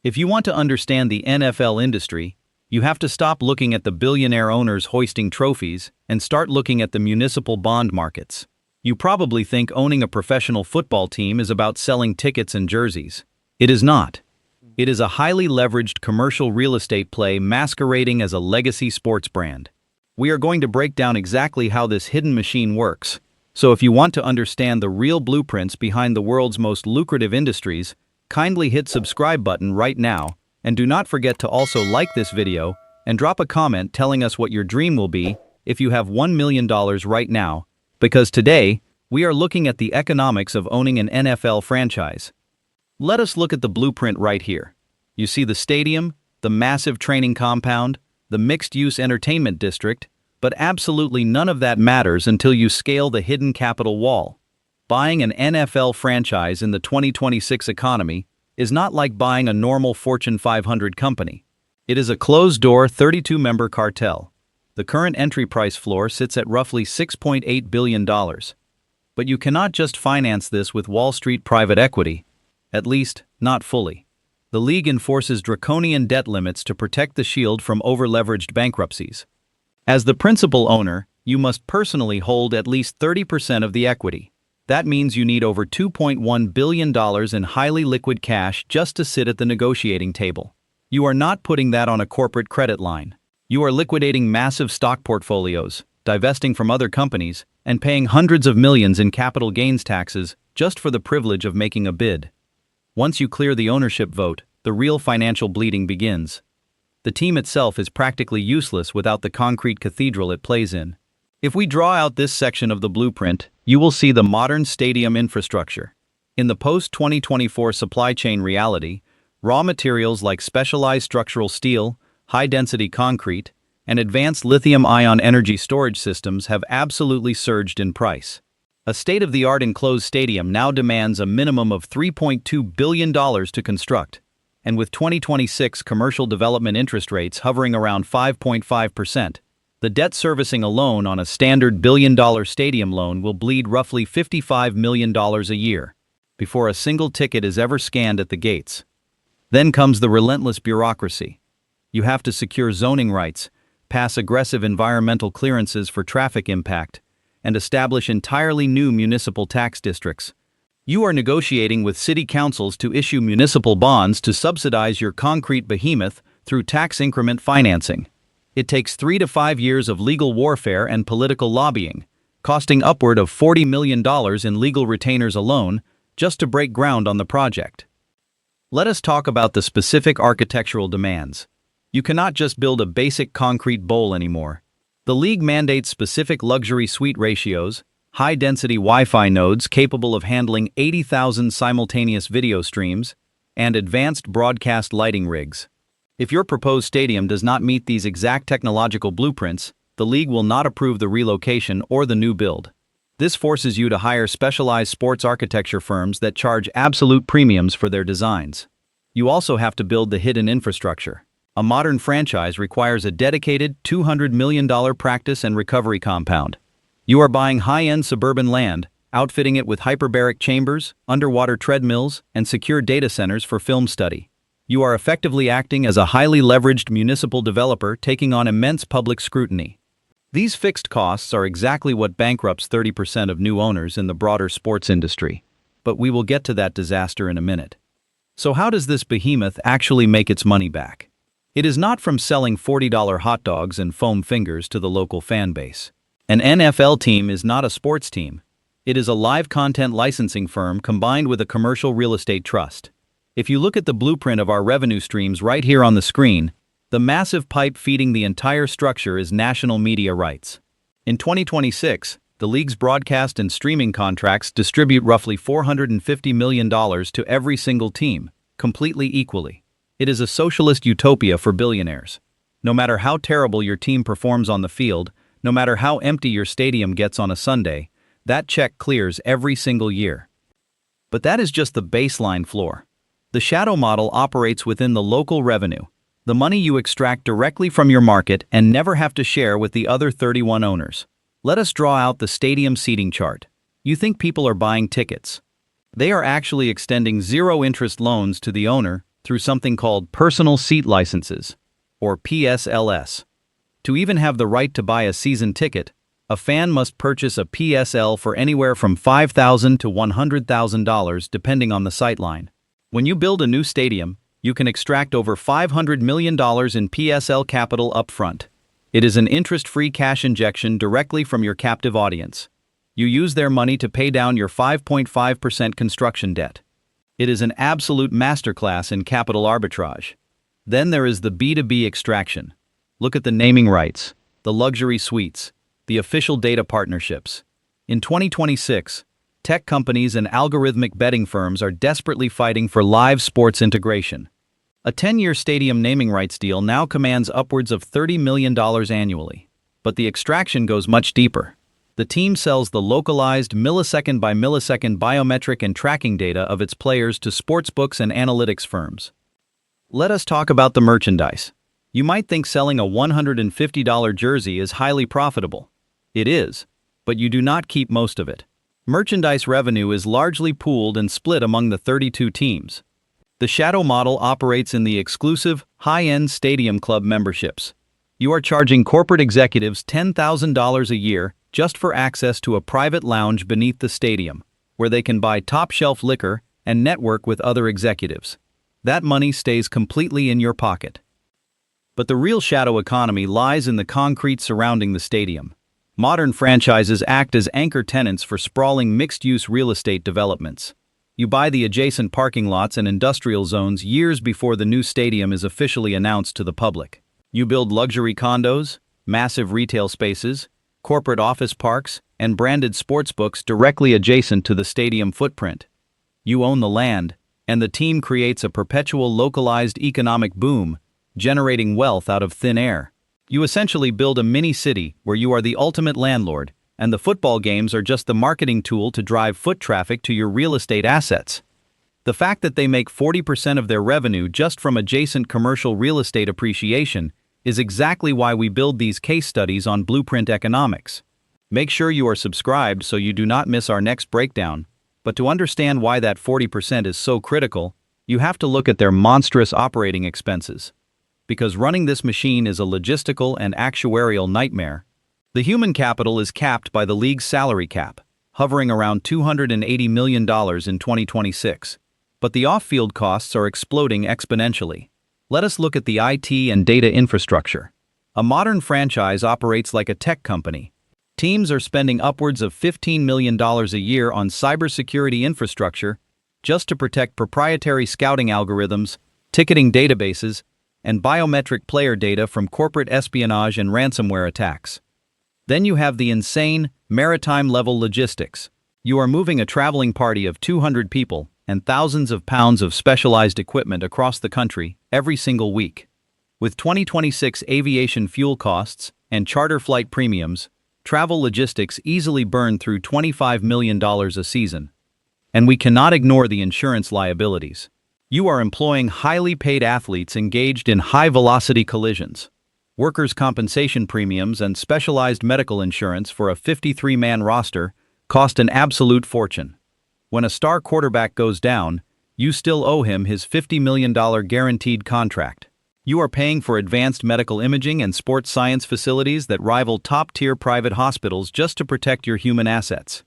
If you want to understand the NFL industry, you have to stop looking at the billionaire owners hoisting trophies and start looking at the municipal bond markets. You probably think owning a professional football team is about selling tickets and jerseys. It is not. It is a highly leveraged commercial real estate play masquerading as a legacy sports brand. We are going to break down exactly how this hidden machine works. So if you want to understand the real blueprints behind the world's most lucrative industries, kindly hit subscribe button right now, and do not forget to also like this video and drop a comment telling us what your dream will be if you have $1 million right now, because today, we are looking at the economics of owning an NFL franchise. Let us look at the blueprint right here. You see the stadium, the massive training compound, the mixed-use entertainment district, but absolutely none of that matters until you scale the hidden capital wall. Buying an NFL franchise in the 2026 economy is not like buying a normal Fortune 500 company. It is a closed-door 32-member cartel. The current entry price floor sits at roughly $6.8 billion. But you cannot just finance this with Wall Street private equity. At least, not fully. The league enforces draconian debt limits to protect the shield from over-leveraged bankruptcies. As the principal owner, you must personally hold at least 30% of the equity. That means you need over $2.1 billion in highly liquid cash just to sit at the negotiating table. You are not putting that on a corporate credit line. You are liquidating massive stock portfolios, divesting from other companies, and paying hundreds of millions in capital gains taxes just for the privilege of making a bid. Once you clear the ownership vote, the real financial bleeding begins. The team itself is practically useless without the concrete cathedral it plays in. If we draw out this section of the blueprint, you will see the modern stadium infrastructure. In the post-2024 supply chain reality, raw materials like specialized structural steel, high-density concrete, and advanced lithium-ion energy storage systems have absolutely surged in price. A state-of-the-art enclosed stadium now demands a minimum of $3.2 billion to construct, and with 2026 commercial development interest rates hovering around 5.5%, the debt servicing alone on a standard billion-dollar stadium loan will bleed roughly $55 million a year before a single ticket is ever scanned at the gates. Then comes the relentless bureaucracy. You have to secure zoning rights, pass aggressive environmental clearances for traffic impact, and establish entirely new municipal tax districts. You are negotiating with city councils to issue municipal bonds to subsidize your concrete behemoth through tax increment financing. It takes 3 to 5 years of legal warfare and political lobbying, costing upward of $40 million in legal retainers alone, just to break ground on the project. Let us talk about the specific architectural demands. You cannot just build a basic concrete bowl anymore. The league mandates specific luxury suite ratios, high-density Wi-Fi nodes capable of handling 80,000 simultaneous video streams, and advanced broadcast lighting rigs. If your proposed stadium does not meet these exact technological blueprints, the league will not approve the relocation or the new build. This forces you to hire specialized sports architecture firms that charge absolute premiums for their designs. You also have to build the hidden infrastructure. A modern franchise requires a dedicated $200 million practice and recovery compound. You are buying high-end suburban land, outfitting it with hyperbaric chambers, underwater treadmills, and secure data centers for film study. You are effectively acting as a highly leveraged municipal developer taking on immense public scrutiny. These fixed costs are exactly what bankrupts 30% of new owners in the broader sports industry. But we will get to that disaster in a minute. So how does this behemoth actually make its money back? It is not from selling $40 hot dogs and foam fingers to the local fan base. An NFL team is not a sports team. It is a live content licensing firm combined with a commercial real estate trust. If you look at the blueprint of our revenue streams right here on the screen, the massive pipe feeding the entire structure is national media rights. In 2026, the league's broadcast and streaming contracts distribute roughly $450 million to every single team, completely equally. It is a socialist utopia for billionaires. No matter how terrible your team performs on the field, no matter how empty your stadium gets on a Sunday, that check clears every single year. But that is just the baseline floor. The shadow model operates within the local revenue, the money you extract directly from your market and never have to share with the other 31 owners. Let us draw out the stadium seating chart. You think people are buying tickets. They are actually extending zero-interest loans to the owner through something called personal seat licenses, or PSLS. To even have the right to buy a season ticket, a fan must purchase a PSL for anywhere from $5,000 to $100,000 depending on the sightline. When you build a new stadium, you can extract over $500 million in PSL capital upfront. It is an interest-free cash injection directly from your captive audience. You use their money to pay down your 5.5% construction debt. It is an absolute masterclass in capital arbitrage. Then there is the B2B extraction. Look at the naming rights, the luxury suites, the official data partnerships. In 2026, tech companies and algorithmic betting firms are desperately fighting for live sports integration. A 10-year stadium naming rights deal now commands upwards of $30 million annually. But the extraction goes much deeper. The team sells the localized millisecond by millisecond biometric and tracking data of its players to sportsbooks and analytics firms. Let us talk about the merchandise. You might think selling a $150 jersey is highly profitable. It is, but you do not keep most of it. Merchandise revenue is largely pooled and split among the 32 teams. The shadow model operates in the exclusive, high-end stadium club memberships. You are charging corporate executives $10,000 a year just for access to a private lounge beneath the stadium, where they can buy top-shelf liquor and network with other executives. That money stays completely in your pocket. But the real shadow economy lies in the concrete surrounding the stadium. Modern franchises act as anchor tenants for sprawling mixed-use real estate developments. You buy the adjacent parking lots and industrial zones years before the new stadium is officially announced to the public. You build luxury condos, massive retail spaces, corporate office parks, and branded sportsbooks directly adjacent to the stadium footprint. You own the land, and the team creates a perpetual localized economic boom, generating wealth out of thin air. You essentially build a mini-city where you are the ultimate landlord, and the football games are just the marketing tool to drive foot traffic to your real estate assets. The fact that they make 40% of their revenue just from adjacent commercial real estate appreciation is exactly why we build these case studies on Blueprint Economics. Make sure you are subscribed so you do not miss our next breakdown, but to understand why that 40% is so critical, you have to look at their monstrous operating expenses. Because running this machine is a logistical and actuarial nightmare. The human capital is capped by the league's salary cap, hovering around $280 million in 2026. But the off-field costs are exploding exponentially. Let us look at the IT and data infrastructure. A modern franchise operates like a tech company. Teams are spending upwards of $15 million a year on cybersecurity infrastructure just to protect proprietary scouting algorithms, ticketing databases, and biometric player data from corporate espionage and ransomware attacks. Then you have the insane, maritime-level logistics. You are moving a traveling party of 200 people and thousands of pounds of specialized equipment across the country every single week. With 2026 aviation fuel costs and charter flight premiums, travel logistics easily burn through $25 million a season. And we cannot ignore the insurance liabilities. You are employing highly paid athletes engaged in high-velocity collisions. Workers' compensation premiums and specialized medical insurance for a 53-man roster cost an absolute fortune. When a star quarterback goes down, you still owe him his $50 million guaranteed contract. You are paying for advanced medical imaging and sports science facilities that rival top-tier private hospitals just to protect your human assets.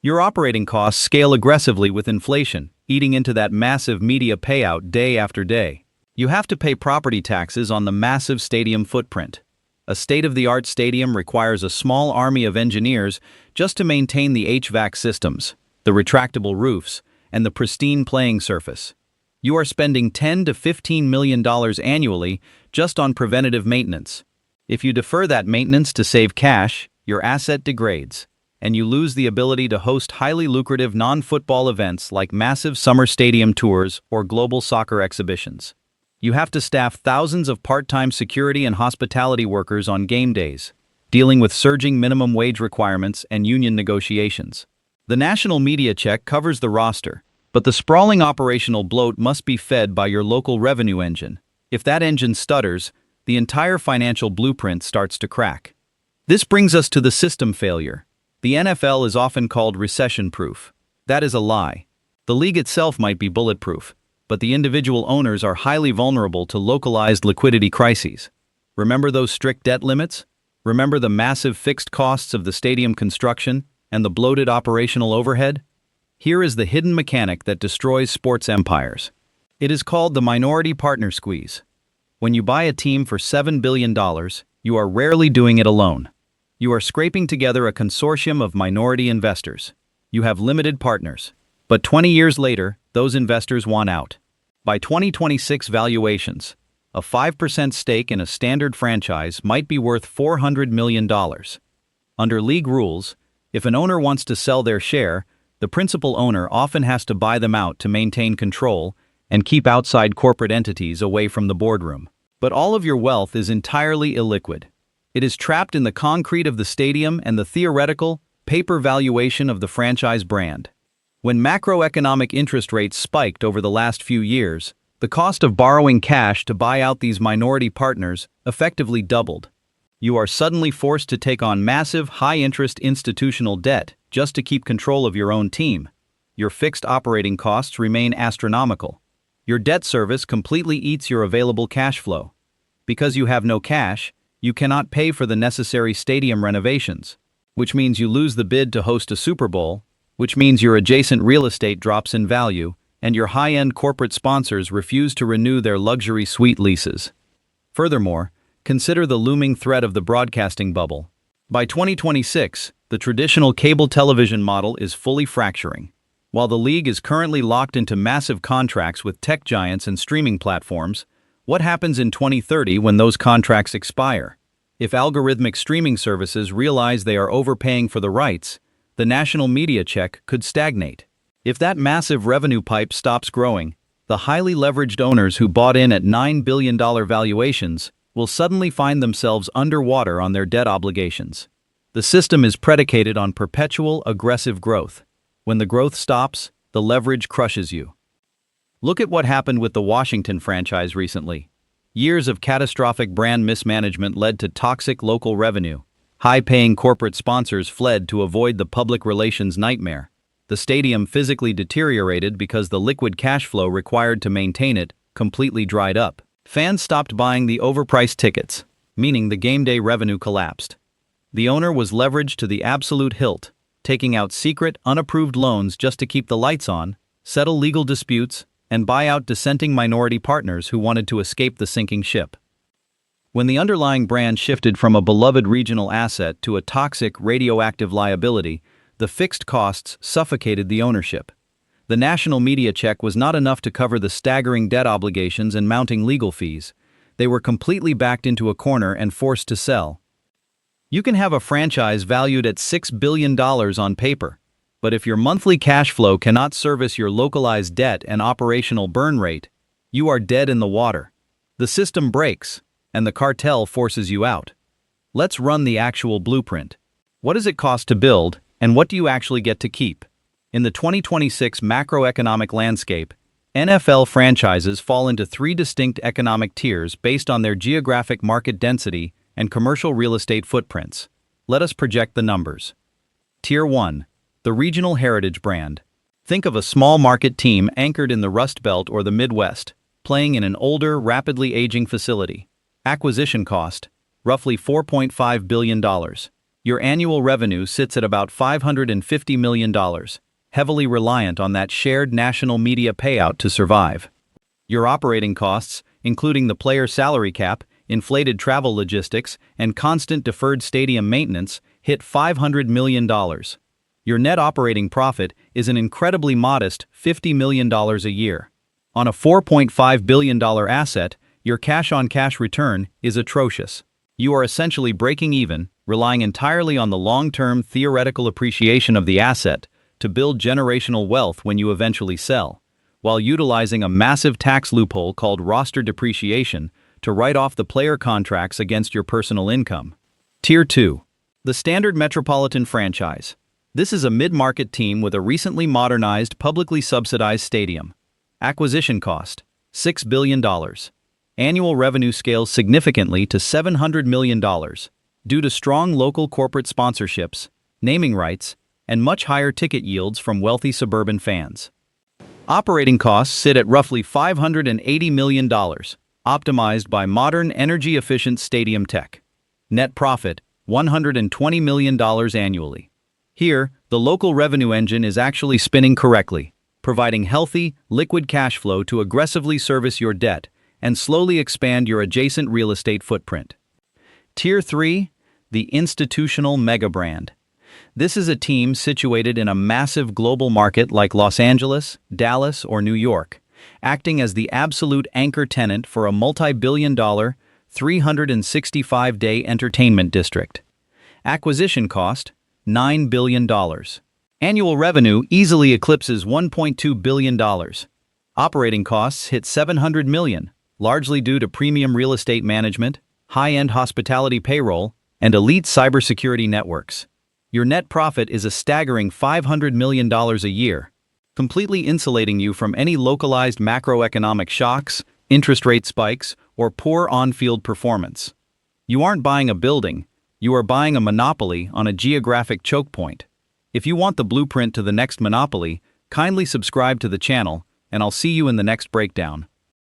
Your operating costs scale aggressively with inflation, eating into that massive media payout day after day. You have to pay property taxes on the massive stadium footprint. A state-of-the-art stadium requires a small army of engineers just to maintain the HVAC systems, the retractable roofs, and the pristine playing surface. You are spending $10 to $15 million annually just on preventative maintenance. If you defer that maintenance to save cash, your asset degrades, and you lose the ability to host highly lucrative non-football events like massive summer stadium tours or global soccer exhibitions. You have to staff thousands of part-time security and hospitality workers on game days, dealing with surging minimum wage requirements and union negotiations. The national media check covers the roster, but the sprawling operational bloat must be fed by your local revenue engine. If that engine stutters, the entire financial blueprint starts to crack. This brings us to the system failure. The NFL is often called recession-proof. That is a lie. The league itself might be bulletproof, but the individual owners are highly vulnerable to localized liquidity crises. Remember those strict debt limits? Remember the massive fixed costs of the stadium construction and the bloated operational overhead? Here is the hidden mechanic that destroys sports empires. It is called the minority partner squeeze. When you buy a team for $7 billion, you are rarely doing it alone. You are scraping together a consortium of minority investors. You have limited partners. But 20 years later, those investors want out. By 2026 valuations, a 5% stake in a standard franchise might be worth $400 million. Under league rules, if an owner wants to sell their share, the principal owner often has to buy them out to maintain control and keep outside corporate entities away from the boardroom. But all of your wealth is entirely illiquid. It is trapped in the concrete of the stadium and the theoretical, paper valuation of the franchise brand. When macroeconomic interest rates spiked over the last few years, the cost of borrowing cash to buy out these minority partners effectively doubled. You are suddenly forced to take on massive, high-interest institutional debt just to keep control of your own team. Your fixed operating costs remain astronomical. Your debt service completely eats your available cash flow. Because you have no cash, you cannot pay for the necessary stadium renovations, which means you lose the bid to host a Super Bowl, which means your adjacent real estate drops in value, and your high-end corporate sponsors refuse to renew their luxury suite leases. Furthermore, consider the looming threat of the broadcasting bubble. By 2026, the traditional cable television model is fully fracturing. While the league is currently locked into massive contracts with tech giants and streaming platforms, what happens in 2030 when those contracts expire? If algorithmic streaming services realize they are overpaying for the rights, the national media check could stagnate. If that massive revenue pipe stops growing, the highly leveraged owners who bought in at $9 billion valuations will suddenly find themselves underwater on their debt obligations. The system is predicated on perpetual, aggressive growth. When the growth stops, the leverage crushes you. Look at what happened with the Washington franchise recently. Years of catastrophic brand mismanagement led to toxic local revenue. High-paying corporate sponsors fled to avoid the public relations nightmare. The stadium physically deteriorated because the liquid cash flow required to maintain it completely dried up. Fans stopped buying the overpriced tickets, meaning the game day revenue collapsed. The owner was leveraged to the absolute hilt, taking out secret, unapproved loans just to keep the lights on, settle legal disputes, and buy out dissenting minority partners who wanted to escape the sinking ship. When the underlying brand shifted from a beloved regional asset to a toxic, radioactive liability, the fixed costs suffocated the ownership. The national media check was not enough to cover the staggering debt obligations and mounting legal fees. They were completely backed into a corner and forced to sell. You can have a franchise valued at $6 billion on paper, but if your monthly cash flow cannot service your localized debt and operational burn rate, you are dead in the water. The system breaks, and the cartel forces you out. Let's run the actual blueprint. What does it cost to build, and what do you actually get to keep? In the 2026 macroeconomic landscape, NFL franchises fall into three distinct economic tiers based on their geographic market density and commercial real estate footprints. Let us project the numbers. Tier 1. The regional heritage brand. Think of a small market team anchored in the Rust Belt or the Midwest, playing in an older, rapidly aging facility. Acquisition cost, roughly $4.5 billion. Your annual revenue sits at about $550 million, heavily reliant on that shared national media payout to survive. Your operating costs, including the player salary cap, inflated travel logistics, and constant deferred stadium maintenance, hit $500 million. Your net operating profit is an incredibly modest $50 million a year. On a $4.5 billion asset, your cash-on-cash return is atrocious. You are essentially breaking even, relying entirely on the long-term theoretical appreciation of the asset to build generational wealth when you eventually sell, while utilizing a massive tax loophole called roster depreciation to write off the player contracts against your personal income. Tier 2. The standard metropolitan franchise. This is a mid-market team with a recently modernized, publicly subsidized stadium. Acquisition cost, $6 billion. Annual revenue scales significantly to $700 million due to strong local corporate sponsorships, naming rights, and much higher ticket yields from wealthy suburban fans. Operating costs sit at roughly $580 million, optimized by modern energy-efficient stadium tech. Net profit, $120 million annually. Here, the local revenue engine is actually spinning correctly, providing healthy, liquid cash flow to aggressively service your debt and slowly expand your adjacent real estate footprint. Tier 3, the institutional mega brand. This is a team situated in a massive global market like Los Angeles, Dallas, or New York, acting as the absolute anchor tenant for a multi-billion-dollar, 365-day entertainment district. Acquisition cost, $9 billion. Annual revenue easily eclipses $1.2 billion. Operating costs hit $700 million, largely due to premium real estate management, high-end hospitality payroll, and elite cybersecurity networks. Your net profit is a staggering $500 million a year, completely insulating you from any localized macroeconomic shocks, interest rate spikes, or poor on-field performance. You aren't buying a building, you are buying a monopoly on a geographic choke point. If you want the blueprint to the next monopoly, kindly subscribe to the channel, and I'll see you in the next breakdown.